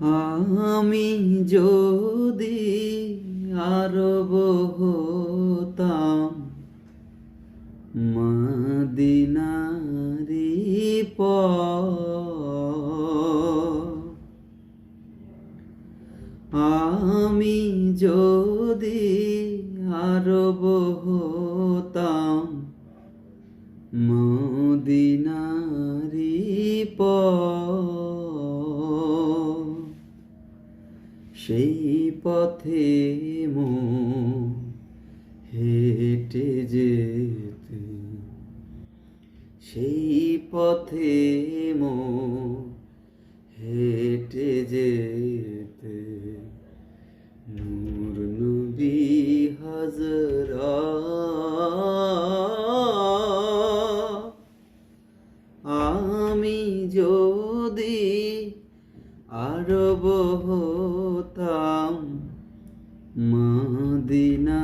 আমি যদি আরব হতাম মদিনারি আমি যদি আরব হতাম মদিনারি সেই পথে হেঁটে যেতে সেই পথে হেঁটে যেতে নূর নবী হযরত আমি যদি আরব হতাম মদিনারি